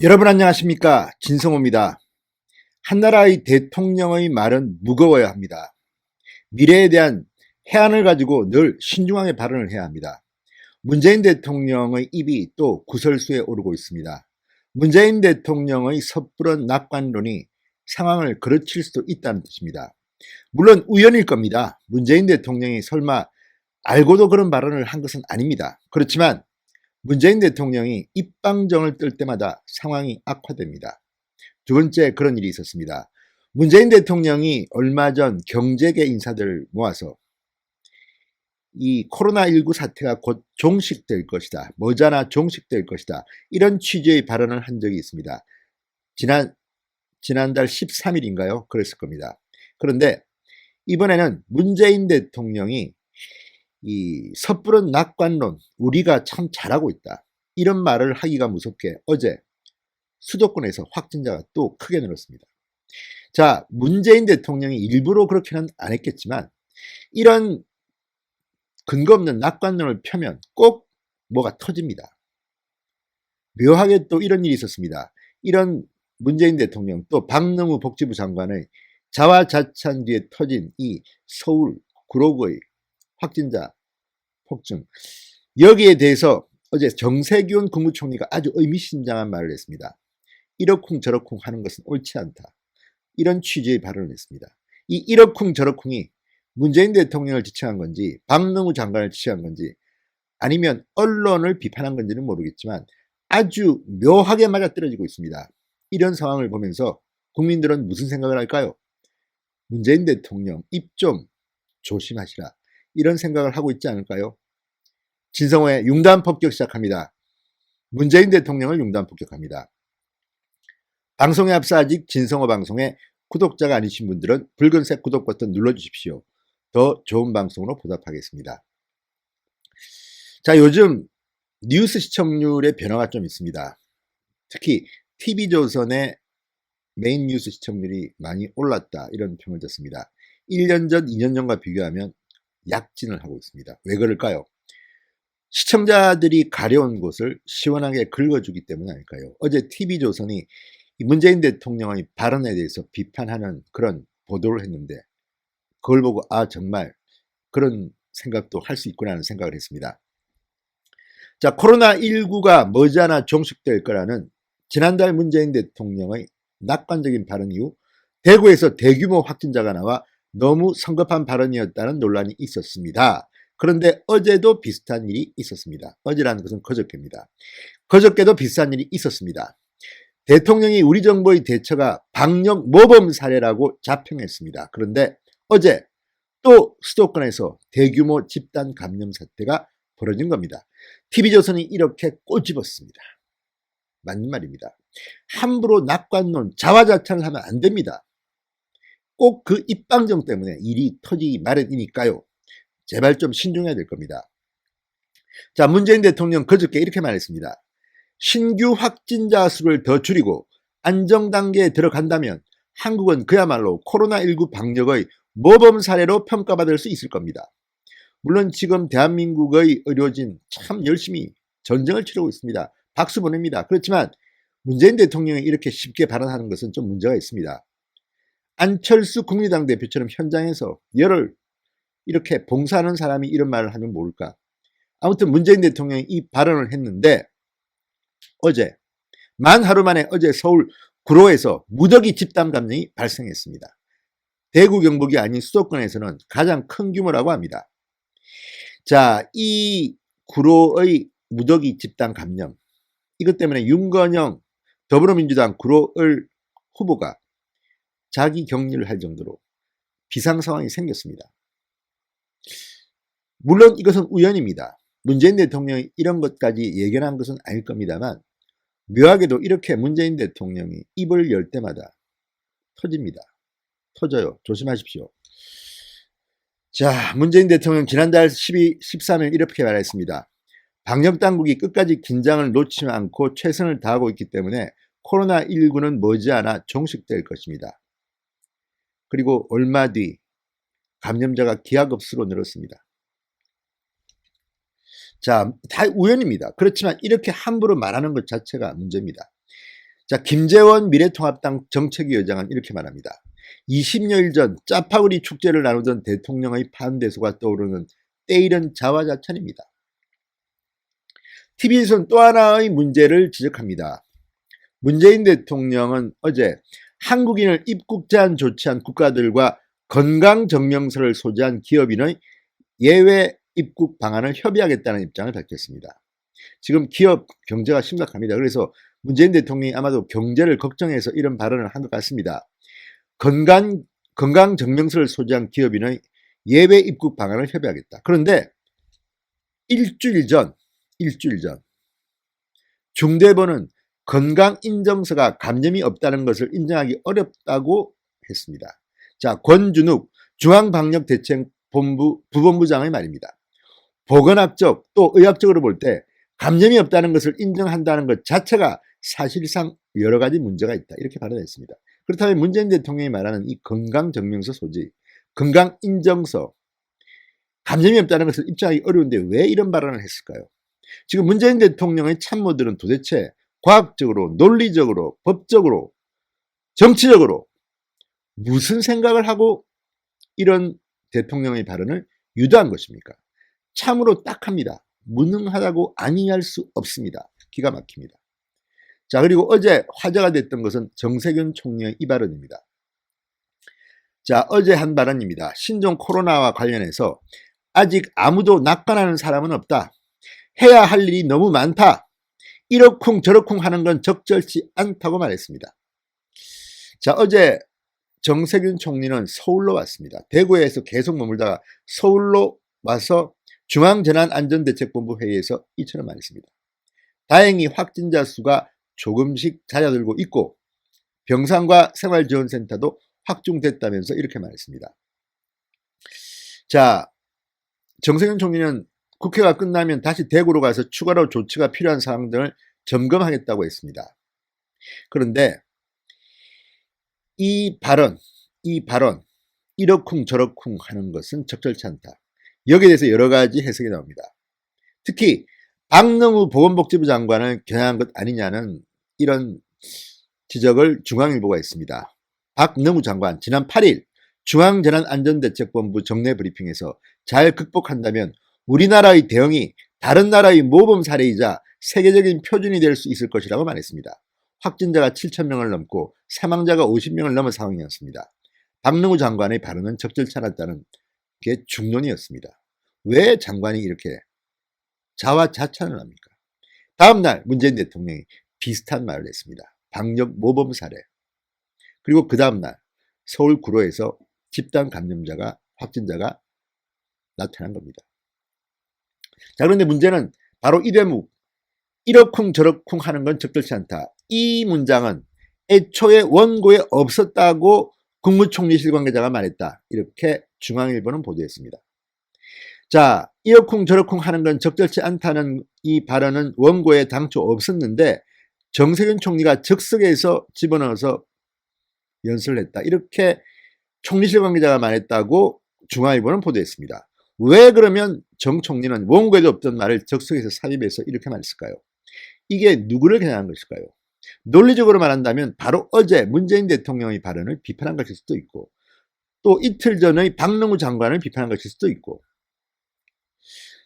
여러분 안녕하십니까? 진성호입니다. 한나라의 대통령의 말은 무거워야 합니다. 미래에 대한 해안을 가지고 늘 신중하게 발언을 해야 합니다. 문재인 대통령의 입이 또 구설수에 오르고 있습니다. 문재인 대통령의 섣부른 낙관론이 상황을 그르칠 수도 있다는 뜻입니다. 물론 우연일 겁니다. 문재인 대통령이 설마 알고도 그런 발언을 한 것은 아닙니다. 그렇지만 문재인 대통령이 입방정을 뜰 때마다 상황이 악화됩니다. 두 번째 그런 일이 있었습니다. 문재인 대통령이 얼마 전 경제계 인사들을 모아서 이 코로나19 사태가 곧 종식될 것이다. 머지않아 종식될 것이다. 이런 취지의 발언을 한 적이 있습니다. 지난달 13일인가요? 그랬을 겁니다. 그런데 이번에는 문재인 대통령이 이 섣부른 낙관론, 우리가 참 잘하고 있다. 이런 말을 하기가 무섭게 어제 수도권에서 확진자가 또 크게 늘었습니다. 자, 문재인 대통령이 일부러 그렇게는 안 했겠지만 이런 근거 없는 낙관론을 펴면 꼭 뭐가 터집니다. 묘하게 또 이런 일이 있었습니다. 이런 문재인 대통령 또 박능우 복지부 장관의 자화자찬 뒤에 터진 이 서울 구로구의 확진자 폭증, 여기에 대해서 어제 정세균 국무총리가 아주 의미심장한 말을 했습니다. 이러쿵 저러쿵 하는 것은 옳지 않다. 이런 취지의 발언을 했습니다. 이 이러쿵 저러쿵이 문재인 대통령을 지칭한 건지 박능우 장관을 지칭한 건지 아니면 언론을 비판한 건지는 모르겠지만 아주 묘하게 맞아떨어지고 있습니다. 이런 상황을 보면서 국민들은 무슨 생각을 할까요? 문재인 대통령 입 좀 조심하시라. 이런 생각을 하고 있지 않을까요? 진성호의 융단 폭격 시작합니다. 문재인 대통령을 융단 폭격합니다. 방송에 앞서 아직 진성호 방송에 구독자가 아니신 분들은 붉은색 구독 버튼 눌러주십시오. 더 좋은 방송으로 보답하겠습니다. 자, 요즘 뉴스 시청률의 변화가 좀 있습니다. 특히 TV조선의 메인 뉴스 시청률이 많이 올랐다, 이런 평을 듣습니다. 1년 전, 2년 전과 비교하면 약진을 하고 있습니다. 왜 그럴까요? 시청자들이 가려운 곳을 시원하게 긁어주기 때문 아닐까요? 어제 TV조선이 문재인 대통령의 발언에 대해서 비판하는 그런 보도를 했는데 그걸 보고 정말 그런 생각도 할 수 있구나 하는 생각을 했습니다. 자, 코로나19가 머지않아 종식될 거라는 지난달 문재인 대통령의 낙관적인 발언 이후 대구에서 대규모 확진자가 나와 너무 성급한 발언이었다는 논란이 있었습니다. 그런데 어제도 비슷한 일이 있었습니다. 어제라는 것은 그저께입니다. 그저께도 비슷한 일이 있었습니다. 대통령이 우리 정부의 대처가 방역 모범 사례라고 자평했습니다. 그런데 어제 또 수도권에서 대규모 집단 감염 사태가 벌어진 겁니다. TV조선이 이렇게 꼬집었습니다. 맞는 말입니다. 함부로 낙관론, 자화자찬을 하면 안 됩니다. 꼭 그 입방정 때문에 일이 터지기 마련이니까요. 제발 좀 신중해야 될 겁니다. 자, 문재인 대통령 그저께 이렇게 말했습니다. 신규 확진자 수를 더 줄이고 안정단계에 들어간다면 한국은 그야말로 코로나19 방역의 모범 사례로 평가받을 수 있을 겁니다. 물론 지금 대한민국의 의료진 참 열심히 전쟁을 치르고 있습니다. 박수 보냅니다. 그렇지만 문재인 대통령이 이렇게 쉽게 발언하는 것은 좀 문제가 있습니다. 안철수 국민의당 대표처럼 현장에서 열을 이렇게 봉사하는 사람이 이런 말을 하면 모를까. 아무튼 문재인 대통령이 이 발언을 했는데 어제 만 하루 만에 어제 서울 구로에서 무더기 집단 감염이 발생했습니다. 대구 경북이 아닌 수도권에서는 가장 큰 규모라고 합니다. 자, 이 구로의 무더기 집단 감염, 이것 때문에 윤건영 더불어민주당 구로을 후보가 자기 격리를 할 정도로 비상 상황이 생겼습니다. 물론 이것은 우연입니다. 문재인 대통령이 이런 것까지 예견한 것은 아닐 겁니다만 묘하게도 이렇게 문재인 대통령이 입을 열 때마다 터집니다. 터져요. 조심하십시오. 자, 문재인 대통령 지난달 13일 이렇게 말했습니다. 방역당국이 끝까지 긴장을 놓치지 않고 최선을 다하고 있기 때문에 코로나19는 머지않아 종식될 것입니다. 그리고 얼마 뒤 감염자가 기하급수로 늘었습니다. 자, 다 우연입니다. 그렇지만 이렇게 함부로 말하는 것 자체가 문제입니다. 자, 김재원 미래통합당 정책위 의장은 이렇게 말합니다. 20여일 전 짜파구리 축제를 나누던 대통령의 판대소가 떠오르는 때이른 자화자찬입니다. TV에서는 또 하나의 문제를 지적합니다. 문재인 대통령은 어제 한국인을 입국 제한 조치한 국가들과 건강증명서를 소지한 기업인의 예외 입국 방안을 협의하겠다는 입장을 밝혔습니다. 지금 기업 경제가 심각합니다. 그래서 문재인 대통령이 아마도 경제를 걱정해서 이런 발언을 한 것 같습니다. 건강증명서를 소지한 기업인의 예외 입국 방안을 협의하겠다. 그런데 일주일 전 중대본은 건강인정서가 감염이 없다는 것을 인정하기 어렵다고 했습니다. 자, 권준욱 중앙방역대책본부 부본부장의 말입니다. 보건학적 또 의학적으로 볼 때 감염이 없다는 것을 인정한다는 것 자체가 사실상 여러 가지 문제가 있다. 이렇게 발언했습니다. 그렇다면 문재인 대통령이 말하는 이 건강증명서 소지, 건강인정서, 감염이 없다는 것을 입증하기 어려운데 왜 이런 발언을 했을까요? 지금 문재인 대통령의 참모들은 도대체 과학적으로, 논리적으로, 법적으로, 정치적으로 무슨 생각을 하고 이런 대통령의 발언을 유도한 것입니까? 참으로 딱합니다. 무능하다고 아니할 수 없습니다. 기가 막힙니다. 자, 그리고 어제 화제가 됐던 것은 정세균 총리의 이 발언입니다. 자, 어제 한 발언입니다. 신종 코로나와 관련해서 아직 아무도 낙관하는 사람은 없다. 해야 할 일이 너무 많다. 이러쿵 저러쿵 하는 건 적절치 않다고 말했습니다. 자, 어제 정세균 총리는 서울로 왔습니다. 대구에서 계속 머물다가 서울로 와서 중앙재난안전대책본부 회의에서 이처럼 말했습니다. 다행히 확진자 수가 조금씩 잦아들고 있고 병상과 생활지원센터도 확충됐다면서 이렇게 말했습니다. 자, 정세균 총리는 국회가 끝나면 다시 대구로 가서 추가로 조치가 필요한 사항 등을 점검하겠다고 했습니다. 그런데 이 발언 이러쿵 저러쿵 하는 것은 적절치 않다. 여기에 대해서 여러 가지 해석이 나옵니다. 특히 박능우 보건복지부 장관을 겨냥한 것 아니냐는 이런 지적을 중앙일보가 했습니다. 박능우 장관 지난 8일 중앙재난안전대책본부 정례 브리핑에서 잘 극복한다면 우리나라의 대응이 다른 나라의 모범 사례이자 세계적인 표준이 될 수 있을 것이라고 말했습니다. 확진자가 7,000명을 넘고 사망자가 50명을 넘은 상황이었습니다. 박능우 장관의 발언은 적절치 않았다는 게 중론이었습니다. 왜 장관이 이렇게 자화자찬을 합니까? 다음날 문재인 대통령이 비슷한 말을 했습니다. 방역 모범 사례. 그리고 그 다음날 서울 구로에서 집단 감염자가 확진자가 나타난 겁니다. 자, 그런데 문제는 바로 이 대목 이러쿵 저러쿵 하는 건 적절치 않다. 이 문장은 애초에 원고에 없었다고 국무총리실 관계자가 말했다. 이렇게 중앙일보는 보도했습니다. 자, 이러쿵 저러쿵 하는 건 적절치 않다는 이 발언은 원고에 당초 없었는데 정세균 총리가 즉석에서 집어넣어서 연설을 했다. 이렇게 총리실 관계자가 말했다고 중앙일보는 보도했습니다. 왜 그러면 정 총리는 원고에도 없던 말을 적석에서 삽입해서 이렇게 말했을까요? 이게 누구를 겨냥한 것일까요? 논리적으로 말한다면 바로 어제 문재인 대통령의 발언을 비판한 것일 수도 있고 또 이틀 전의 박능우 장관을 비판한 것일 수도 있고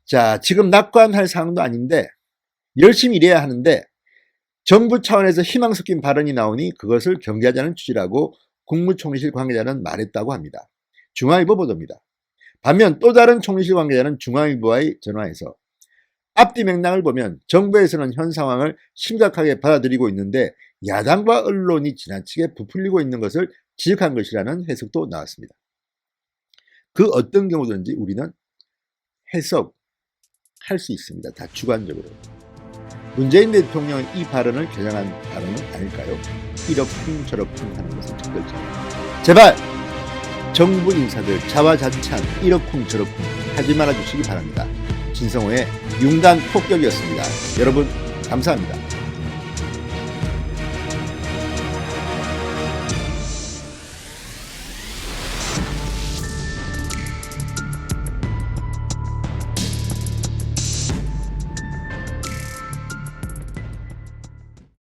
자, 지금 낙관할 상황도 아닌데 열심히 일해야 하는데 정부 차원에서 희망 섞인 발언이 나오니 그것을 경계하자는 취지라고 국무총리실 관계자는 말했다고 합니다. 중앙일보 보도입니다. 반면 또 다른 총리실 관계자는 중앙일보와의 전화에서 앞뒤 맥락을 보면 정부에서는 현 상황을 심각하게 받아들이고 있는데 야당과 언론이 지나치게 부풀리고 있는 것을 지적한 것이라는 해석도 나왔습니다. 그 어떤 경우든지 우리는 해석할 수 있습니다. 다 주관적으로. 문재인 대통령의 이 발언을 겨냥한 발언은 아닐까요? 이러쿵 저러쿵 하는 것은 적절치 않다. 제발 정부 인사들 자화자찬 이러쿵 저러쿵 하지 말아주시기 바랍니다. 진성호의 융단 폭격이었습니다. 여러분 감사합니다.